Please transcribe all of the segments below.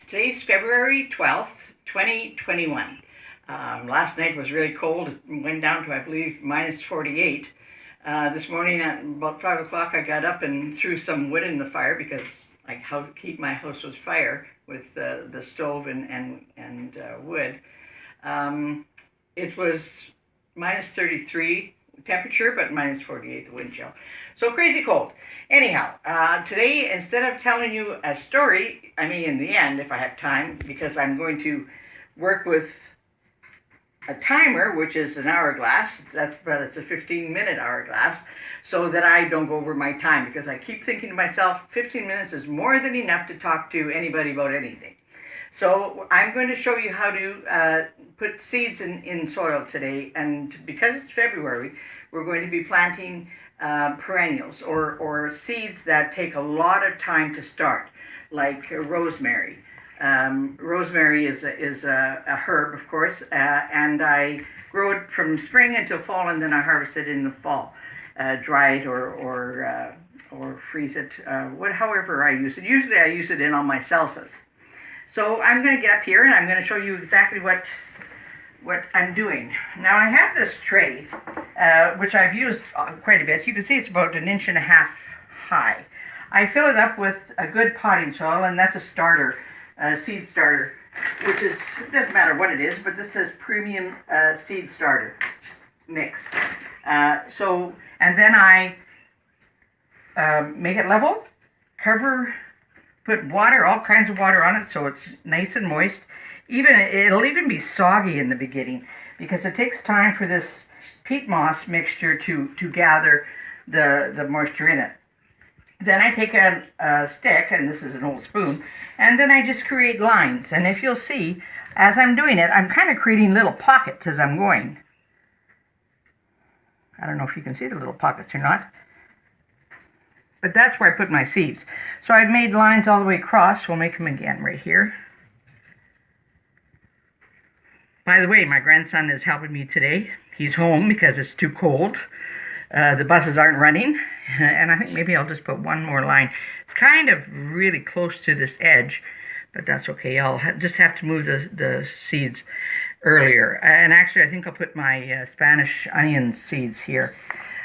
Today's February 12th, 2021. Last night was really cold. It went down to, I believe, minus 48. This morning at about 5 o'clock, I got up and threw some wood in the fire because I keep my house with fire with the stove and wood. It was minus 33 temperature, but minus 48 the wind chill. So crazy cold. Anyhow, today, instead of telling you a story, I mean in the end, if I have time, because I'm going to work with a timer, which is an hourglass, but it's a 15-minute hourglass, so that I don't go over my time, because I keep thinking to myself, 15 minutes is more than enough to talk to anybody about anything. So I'm going to show you how to put seeds in soil today, and because it's February, we're going to be planting perennials or seeds that take a lot of time to start, like rosemary. Rosemary is a herb, of course, and I grow it from spring until fall, and then I harvest it in the fall, dry it or freeze it, however I use it. Usually I use it in all my salsas. So I'm going to get up here and I'm going to show you exactly what I'm doing. Now I have this tray, which I've used quite a bit. You can see it's about 1.5 inches high. I fill it up with a good potting soil, and that's a starter, seed starter, which is, it doesn't matter what it is, but this says premium seed starter mix. And then I make it level, put water, all kinds of water on it, so it's nice and moist. It'll even be soggy in the beginning because it takes time for this peat moss mixture to gather the moisture in it. Then I take a stick, and this is an old spoon, and then I just create lines. And if you'll see, as I'm doing it, I'm kind of creating little pockets as I'm going. I don't know if you can see the little pockets or not. But that's where I put my seeds. So I've made lines all the way across. We'll make them again right here. By the way, my grandson is helping me today. He's home because it's too cold. The buses aren't running. And I think maybe I'll just put one more line. It's kind of really close to this edge, but that's okay. I'll just have to move the seeds earlier. And actually, I think I'll put my Spanish onion seeds here.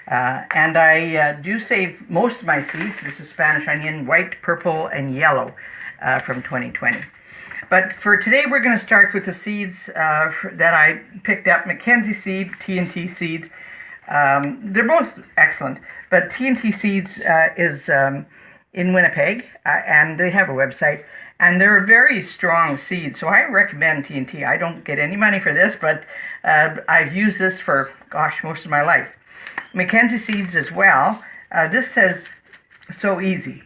And I do save most of my seeds. This is Spanish onion, white, purple, and yellow from 2020. But for today, we're going to start with the seeds that I picked up. Mackenzie seed, TNT seeds. They're both excellent, but TNT seeds is in Winnipeg, and they have a website. And they're a very strong seed, so I recommend TNT. I don't get any money for this, but I've used this for, most of my life. Mackenzie seeds as well. This says so easy.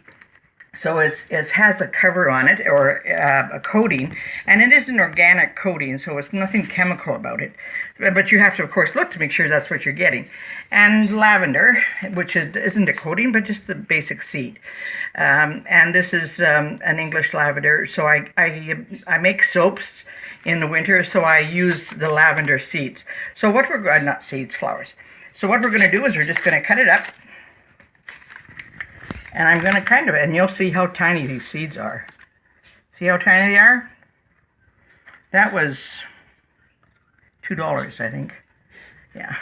So it has a cover on it, or a coating, and it is an organic coating, so it's nothing chemical about it. But you have to, of course, look to make sure that's what you're getting. And lavender, which isn't a coating, but just the basic seed. And this is an English lavender, so I make soaps in the winter, so I use the lavender seeds. So what not seeds, flowers. So what we're going to do is we're just going to cut it up. And I'm going to and you'll see how tiny these seeds are. See how tiny they are? That was $2, I think. Yeah.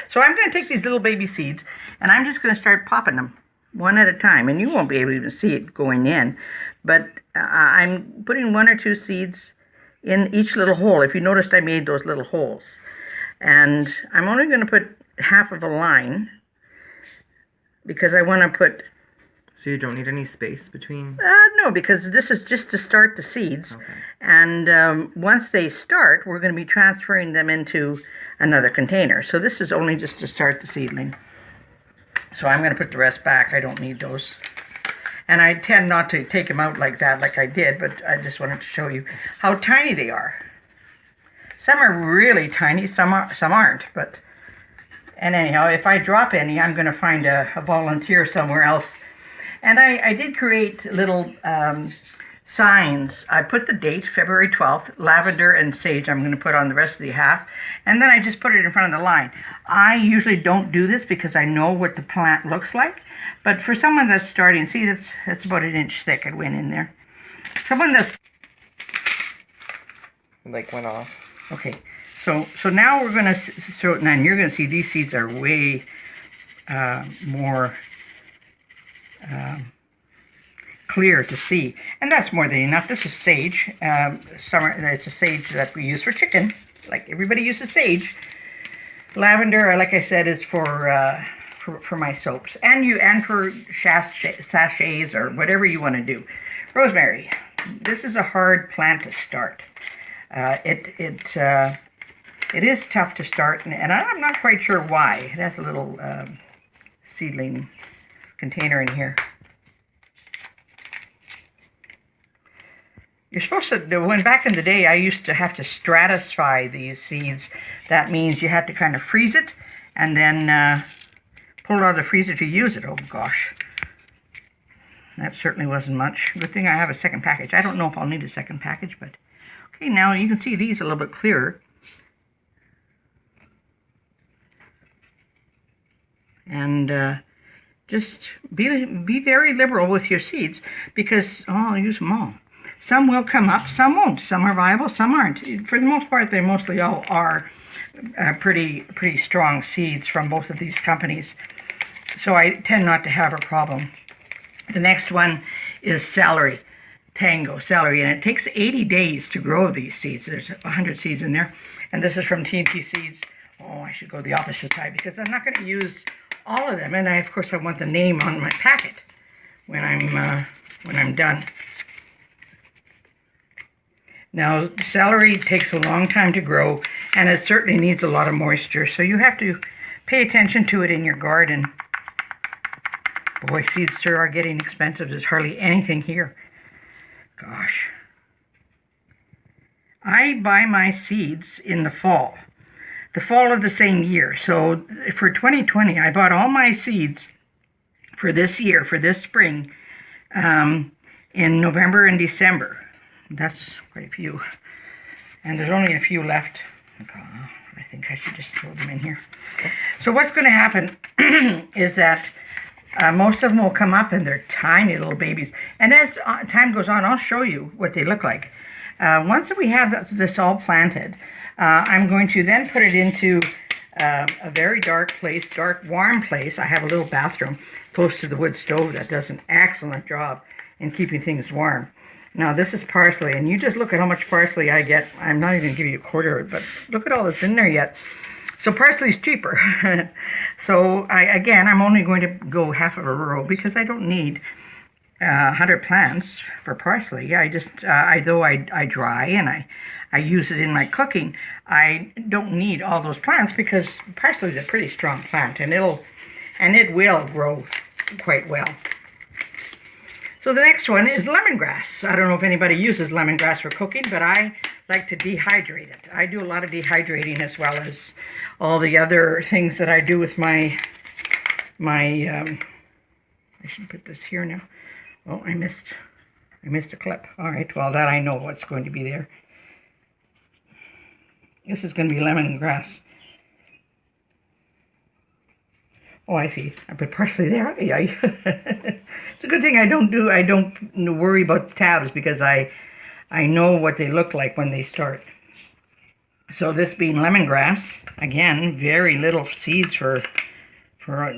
So I'm going to take these little baby seeds, and I'm just going to start popping them one at a time. And you won't be able to even see it going in. But I'm putting 1 or 2 seeds in each little hole. If you noticed, I made those little holes. And I'm only going to put half of a line because I want to put... So you don't need any space between? No, because this is just to start the seeds. Okay. And once they start, we're going to be transferring them into another container. So this is only just to start the seedling. So I'm going to put the rest back. I don't need those. And I tend not to take them out like that, like I did, but I just wanted to show you how tiny they are. Some are really tiny, some aren't. But and anyhow, if I drop any, I'm going to find a volunteer somewhere else. And I did create little signs. I put the date, February 12th, lavender and sage. I'm going to put on the rest of the half. And then I just put it in front of the line. I usually don't do this because I know what the plant looks like. But for someone that's starting, see, that's about 1 inch thick. It went in there. Someone that's like went off. Okay, so now we're gonna so now you're gonna see these seeds are way more clear to see, and that's more than enough. This is sage. It's a sage that we use for chicken, like everybody uses sage. Lavender, like I said, is for my soaps, and for sachets or whatever you want to do. Rosemary. This is a hard plant to start. It is tough to start, and I'm not quite sure why. It has a little seedling container in here. You're supposed to, when back in the day, I used to have to stratify these seeds. That means you had to kind of freeze it and then pull it out of the freezer to use it. Oh gosh. That certainly wasn't much. Good thing I have a second package. I don't know if I'll need a second package, but okay, now you can see these a little bit clearer. And just be very liberal with your seeds because, oh, I'll use them all. Some will come up, some won't. Some are viable, some aren't. For the most part, they mostly all are pretty strong seeds from both of these companies. So I tend not to have a problem. The next one is celery, tango celery, and it takes 80 days to grow these seeds. There's 100 seeds in there, and this is from TNT Seeds. Oh, I should go the opposite side because I'm not going to use all of them, and of course I want the name on my packet when I'm done. Now, celery takes a long time to grow, and it certainly needs a lot of moisture, so you have to pay attention to it in your garden. Boy, seeds sure are getting expensive. There's hardly anything here. Gosh. I buy my seeds in the fall of the same year. So for 2020, I bought all my seeds for this year, for this spring, in November and December. That's quite a few. And there's only a few left. I think I should just throw them in here. So what's going to happen is that most of them will come up and they're tiny little babies. And as time goes on, I'll show you what they look like. Once we have this all planted, I'm going to then put it into a very dark place, warm place. I have a little bathroom close to the wood stove that does an excellent job in keeping things warm. Now this is parsley, and you just look at how much parsley I get. I'm not even going to give you a quarter of it, but look at all that's in there yet. So parsley's cheaper. So I'm only going to go half of a row because I don't need 100 plants for parsley. I just, though I dry and I use it in my cooking, I don't need all those plants because parsley is a pretty strong plant, and it will grow quite well. So the next one is lemongrass. I don't know if anybody uses lemongrass for cooking, but I like to dehydrate it. I do a lot of dehydrating as well as all the other things that I do with my I should put this here now. Oh, I missed a clip. All right, well, that I know what's going to be there. This is going to be lemongrass. Oh, I see. I put parsley there. It's a good thing I don't worry about the tabs because I know what they look like when they start. So this being lemongrass, again, very little seeds for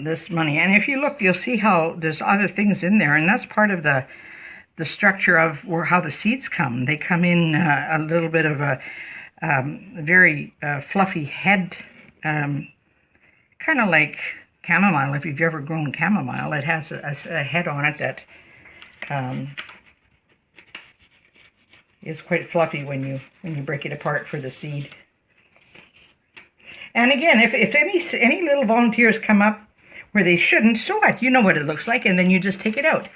this money. And if you look, you'll see how there's other things in there, and that's part of the structure of how the seeds come. They come in a little bit of a very fluffy head, kind of like chamomile. If you've ever grown chamomile, it has a head on it that is quite fluffy when you break it apart for the seed. And again, if any little volunteers come up where they shouldn't, so what? You know what it looks like, and then you just take it out.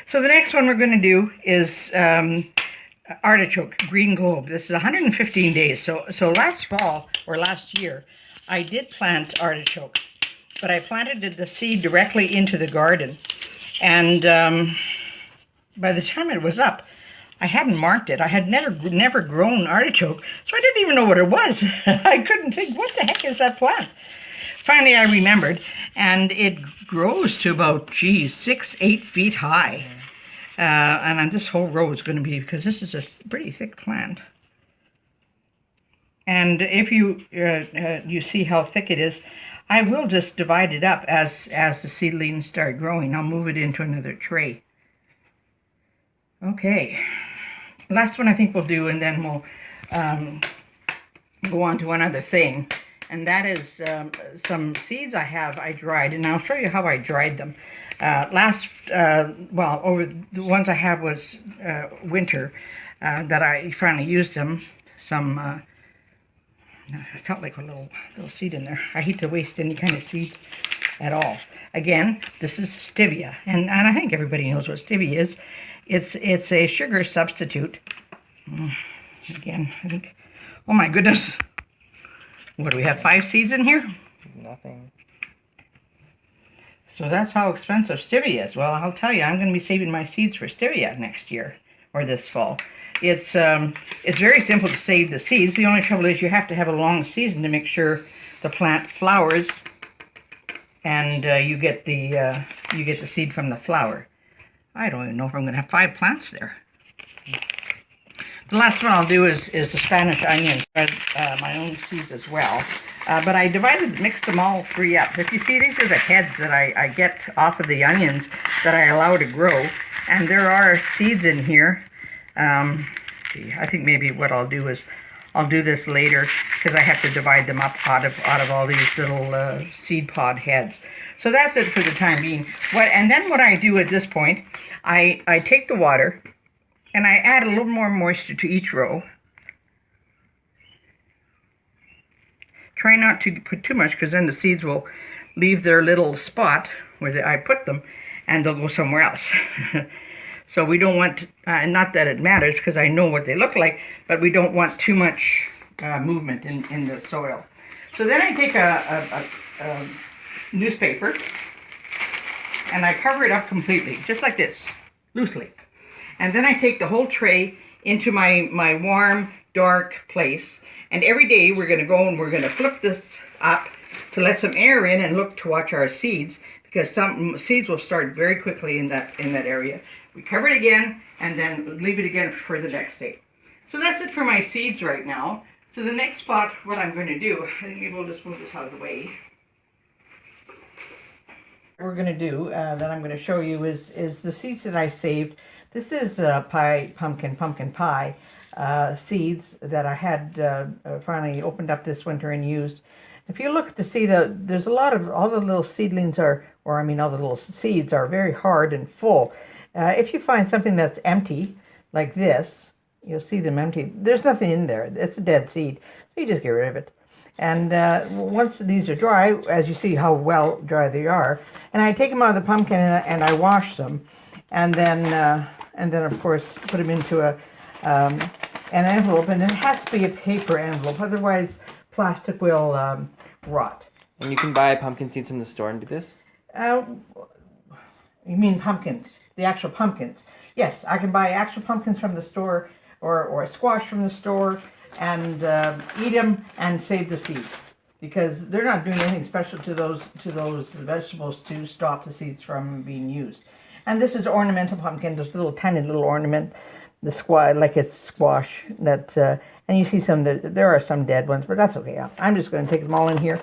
So the next one we're going to do is artichoke, green globe. This is 115 days. So last fall, or last year, I did plant artichoke, but I planted the seed directly into the garden. And by the time it was up, I hadn't marked it. I had never grown artichoke, so I didn't even know what it was. I couldn't think, what the heck is that plant? Finally, I remembered, and it grows to about, 6-8 feet high. And this whole row is going to be, because this is a pretty thick plant. And if you see how thick it is, I will just divide it up as the seedlings start growing. I'll move it into another tray. Okay, last one I think we'll do, and then we'll go on to one other thing, and that is some seeds I dried, and I'll show you how I dried them. Over the ones I have was winter that I finally used them. I felt like a little seed in there. I hate to waste any kind of seeds at all. Again, this is stevia, and I think everybody knows what stevia is. It's a sugar substitute. Again, I think, oh my goodness. What do we have, 5 seeds in here? Nothing. So that's how expensive stevia is. Well, I'll tell you, I'm going to be saving my seeds for stevia next year or this fall. It's very simple to save the seeds. The only trouble is you have to have a long season to make sure the plant flowers, and you get the seed from the flower. I don't even know if I'm going to have 5 plants there. The last one I'll do is the Spanish onions, my own seeds as well. But I mixed them all 3 up. If you see, these are the heads that I get off of the onions that I allow to grow. And there are seeds in here. I think maybe what I'll do is I'll do this later because I have to divide them up out of all these little seed pod heads. So that's it for the time being. And then what I do at this point, I take the water and I add a little more moisture to each row. Try not to put too much because then the seeds will leave their little spot where I put them and they'll go somewhere else. So we don't want, not that it matters because I know what they look like, but we don't want too much movement in the soil. So then I take a newspaper and I cover it up completely, just like this, loosely. And then I take the whole tray into my warm, dark place. And every day we're going to go and we're going to flip this up to let some air in and look to watch our seeds, because some seeds will start very quickly in that area. We cover it again and then leave it again for the next day. So that's it for my seeds right now. So the next spot, what I'm going to do, I think maybe we'll just move this out of the way. What we're going to do, that I'm going to show you is the seeds that I saved. This is pumpkin pie seeds that I had finally opened up this winter and used. If you look to see there's a lot of, all the little seedlings all the little seeds are very hard and full. If you find something that's empty, like this, you'll see them empty. There's nothing in there. It's a dead seed. So you just get rid of it. And once these are dry, as you see how well dry they are, and I take them out of the pumpkin and I wash them, and then of course put them into an envelope, and it has to be a paper envelope, otherwise plastic will rot. And you can buy pumpkin seeds from the store and do this? You mean pumpkins, the actual pumpkins? Yes, I can buy actual pumpkins from the store or squash from the store and eat them and save the seeds, because they're not doing anything special to those vegetables to stop the seeds from being used. And this is ornamental pumpkin, this little tiny little ornament, the squash, like it's squash that, and you see there are some dead ones, but that's okay. I'm just going to take them all in here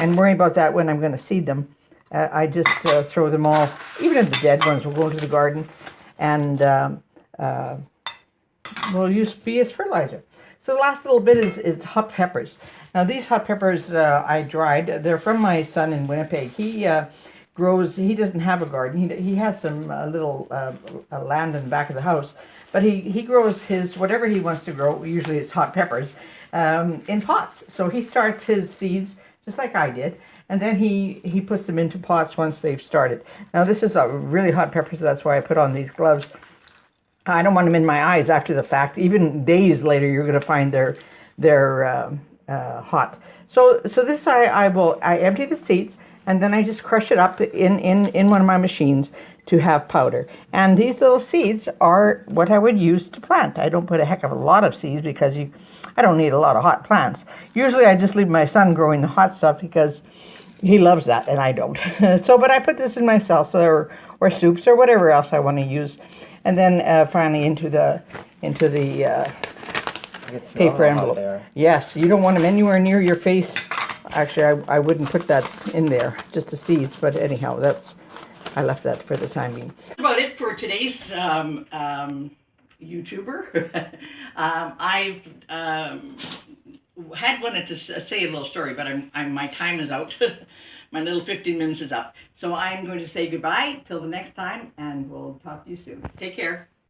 and worry about that when I'm going to seed them. I just throw them all, even the dead ones will go into the garden, and will be as fertilizer. So the last little bit is hot peppers. Now these hot peppers I dried. They're from my son in Winnipeg. He doesn't have a garden. He has some little land in the back of the house, but he grows his, whatever he wants to grow, usually it's hot peppers, in pots. So he starts his seeds just like I did, and then he puts them into pots once they've started. Now this is a really hot pepper, so that's why I put on these gloves. I don't want them in my eyes after the fact. Even days later, you're going to find they're hot. So this I empty the seeds, and then I just crush it up in one of my machines to have powder. And these little seeds are what I would use to plant. I don't put a heck of a lot of seeds because I don't need a lot of hot plants. Usually I just leave my son growing the hot stuff because he loves that and I don't. But I put this in my salsa or soups or whatever else I want to use. And then finally into the can smell paper how hot envelope. they are. Yes, you don't want them anywhere near your face. Actually, I wouldn't put that in there just to see. But anyhow, I left that for the time being. That's about it for today's YouTuber. I've had wanted to say a little story, but my time is out. My little 15 minutes is up. So I'm going to say goodbye till the next time, and we'll talk to you soon. Take care.